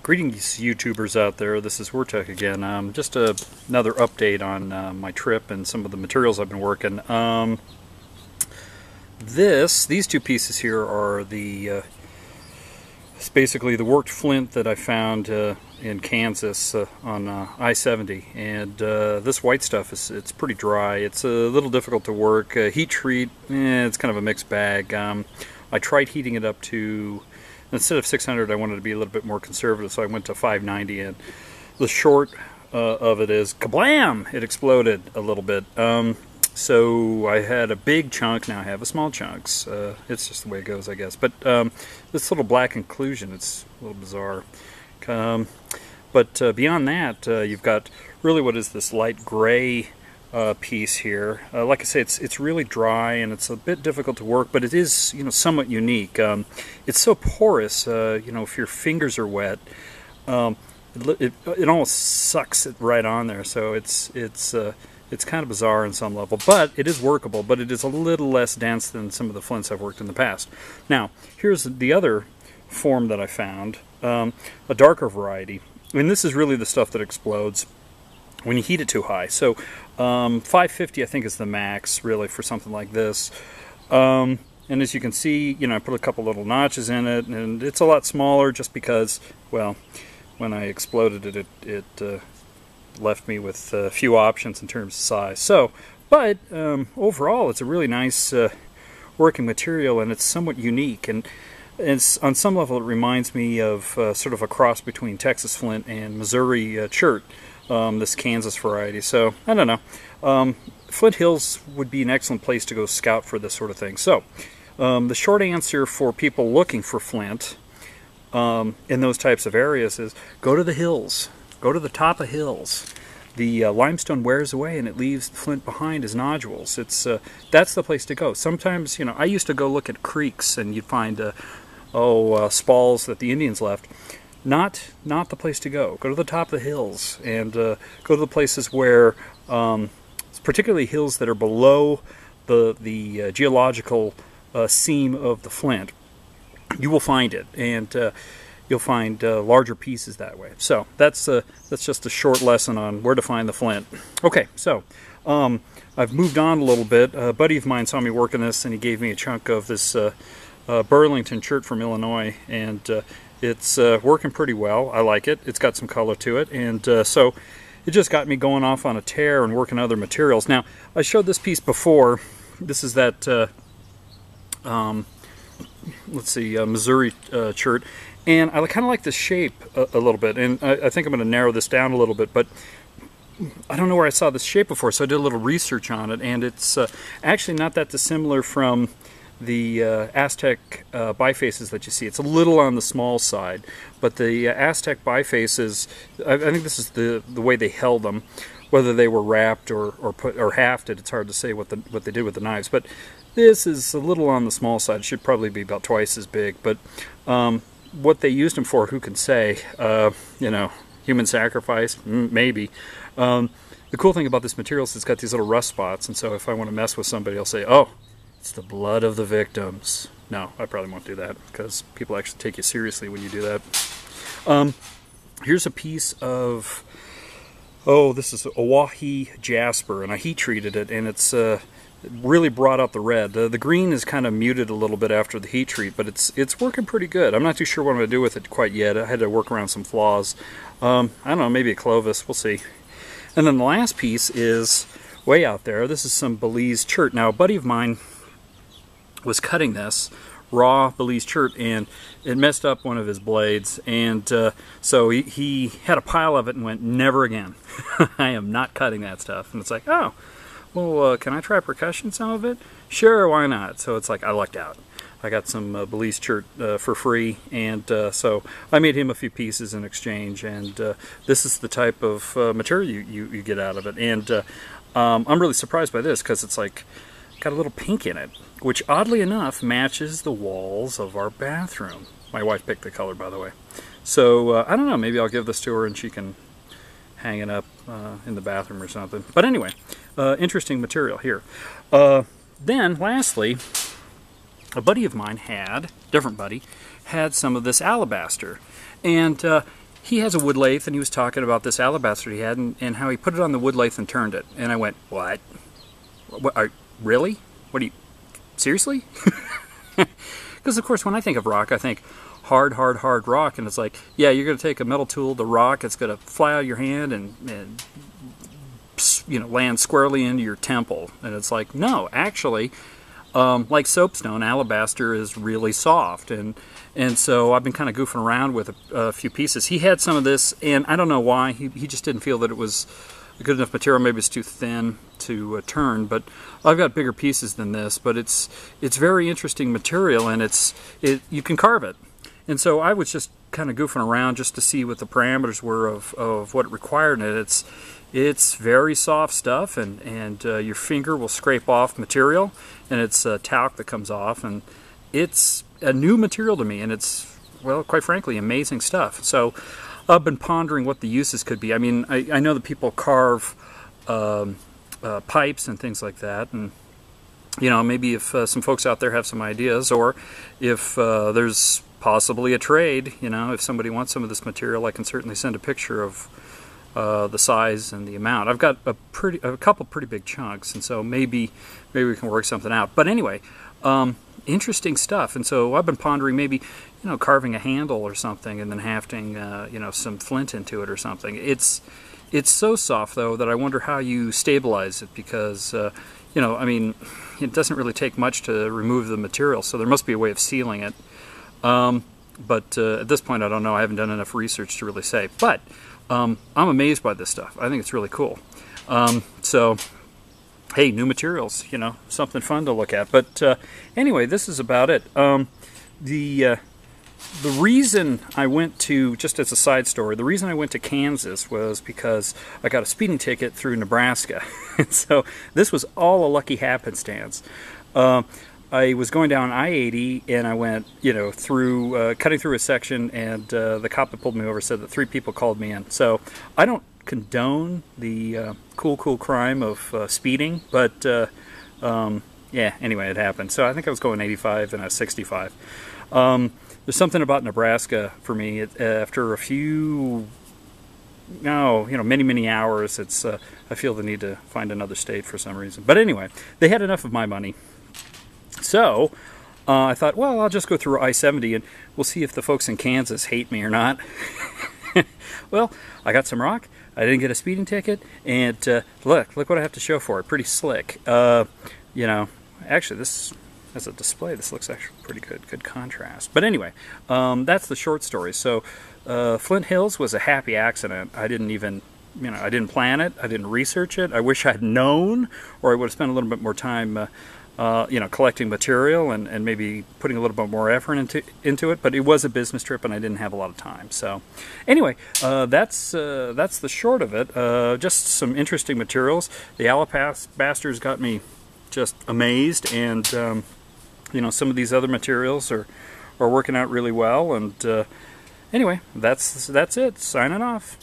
Greetings, YouTubers out there. This is Wertech again. Just another update on my trip and some of the materials I've been working. These two pieces here are it's basically the worked flint that I found in Kansas on I-70, and this white stuff it's pretty dry. It's a little difficult to work. Heat treat, it's kind of a mixed bag. I tried heating it up to, instead of 600, I wanted to be a little bit more conservative, so I went to 590, and the short of it is, kablam! It exploded a little bit. So I had a big chunk, now I have a small chunks. It's just the way it goes, I guess. But this little black inclusion, it's a little bizarre. But beyond that, you've got really what is this light gray piece here. Like I say, it's really dry and it's a bit difficult to work, but it is, somewhat unique. It's so porous, if your fingers are wet, it almost sucks it right on there. So it's kind of bizarre on some level, but it is workable. But it is a little less dense than some of the flints I've worked in the past. Now, here's the other form that I found, a darker variety, and this is really the stuff that explodes when you heat it too high. So 550 I think is the max really for something like this. And as you can see, I put a couple little notches in it, and it's a lot smaller just because, well, when I exploded it left me with a few options in terms of size. So, but overall it's a really nice working material, and it's somewhat unique, and it's, on some level it reminds me of sort of a cross between Texas flint and Missouri chert. This Kansas variety. So, I don't know. Flint Hills would be an excellent place to go scout for this sort of thing. So, the short answer for people looking for flint in those types of areas is go to the hills. Go to the top of hills. The limestone wears away and it leaves the flint behind as nodules. That's the place to go. Sometimes, I used to go look at creeks and you'd find spalls that the Indians left. Not the place to go. Go to the top of the hills and go to the places where, particularly hills that are below the geological seam of the flint. You will find it, and you'll find larger pieces that way. So that's just a short lesson on where to find the flint. Okay, so I've moved on a little bit. A buddy of mine saw me working this, and he gave me a chunk of this Burlington chert from Illinois, and it's working pretty well. I like it. It's got some color to it, and so it just got me going off on a tear and working other materials. Now, I showed this piece before. This is that, Missouri chert, and I kind of like the shape a little bit, and I think I'm going to narrow this down a little bit, but I don't know where I saw this shape before, so I did a little research on it, and it's actually not that dissimilar from the Aztec bifaces that you see. It's a little on the small side, but the Aztec bifaces, I think this is the way they held them. Whether they were wrapped or hafted, it's hard to say what they did with the knives. But this is a little on the small side. It should probably be about twice as big. But what they used them for, who can say? Human sacrifice, maybe. The cool thing about this material is it's got these little rust spots, and so if I want to mess with somebody, I'll say, "Oh, it's the blood of the victims." No, I probably won't do that, because people actually take you seriously when you do that. Here's a piece of, this is Oahe jasper, and I heat treated it, and it's really brought out the red. The green is kind of muted a little bit after the heat treat, but it's working pretty good. I'm not too sure what I'm going to do with it quite yet. I had to work around some flaws. I don't know, maybe a Clovis, we'll see. And then the last piece is way out there. This is some Belize chert. Now, a buddy of mine was cutting this raw Belize chert, and it messed up one of his blades, and so he had a pile of it and went, never again. I am not cutting that stuff. And it's like, oh, well, can I try percussion some of it? Sure, why not? So it's like, I lucked out. I got some Belize chert for free, and so I made him a few pieces in exchange, and this is the type of material you get out of it. And I'm really surprised by this, because it's like got a little pink in it, which oddly enough matches the walls of our bathroom. My wife picked the color, by the way. So I don't know, maybe I'll give this to her and she can hang it up in the bathroom or something. But anyway, interesting material here. Then lastly, a buddy of mine different buddy, had some of this alabaster. And he has a wood lathe, and he was talking about this alabaster he had, and how he put it on the wood lathe and turned it. And I went, what? Really? What do you, seriously? Because of course when I think of rock, I think hard rock, and it's like, yeah, you're going to take a metal tool to rock, it's going to fly out of your hand and you know, land squarely into your temple. And it's like, no, actually, like soapstone, alabaster is really soft, and so I've been kind of goofing around with a few pieces. He had some of this, and I don't know why, he just didn't feel that it was a good enough material. Maybe it's too thin to turn, but I've got bigger pieces than this. But it's very interesting material, and you can carve it. And so I was just kind of goofing around just to see what the parameters were of what it required, and it's very soft stuff, and your finger will scrape off material, and it's talc that comes off, and it's a new material to me, and it's, well, quite frankly, amazing stuff. So I've been pondering what the uses could be. I mean, I know that people carve pipes and things like that, and you know, maybe if some folks out there have some ideas, or if there's possibly a trade, you know, if somebody wants some of this material, I can certainly send a picture of the size and the amount. I've got a couple pretty big chunks, and so maybe we can work something out. But anyway, interesting stuff. And so I've been pondering maybe, you know, carving a handle or something, and then hafting you know, some flint into it or something. It's so soft though that I wonder how you stabilize it, because you know, I mean, it doesn't really take much to remove the material, so there must be a way of sealing it. But at this point, I don't know. I haven't done enough research to really say. But I'm amazed by this stuff. I think it's really cool. So, hey, new materials, you know, something fun to look at. But anyway, this is about it. The reason I went to, just as a side story, the reason I went to Kansas was because I got a speeding ticket through Nebraska. So this was all a lucky happenstance. I was going down I-80, and I went, you know, through, cutting through a section, and the cop that pulled me over said that 3 people called me in. So I don't condone the cool crime of speeding, but yeah, anyway, it happened. So I think I was going 85 and I was 65. There's something about Nebraska for me. After a few, you know, many hours, it's I feel the need to find another state for some reason. But anyway, they had enough of my money. So I thought, well, I'll just go through I-70 and we'll see if the folks in Kansas hate me or not. Well, I got some rock. I didn't get a speeding ticket, and look what I have to show for it. Pretty slick. You know, actually, this as a display, this looks actually pretty good contrast. But anyway, that's the short story. So Flint Hills was a happy accident. I didn't even, you know, I didn't plan it. I didn't research it. I wish I'd known, or I would have spent a little bit more time you know, collecting material and maybe putting a little bit more effort into it. But it was a business trip, and I didn't have a lot of time. So anyway, that's the short of it. Just some interesting materials. The alabasters got me just amazed, and you know, some of these other materials are working out really well. And anyway, that's it. Signing off.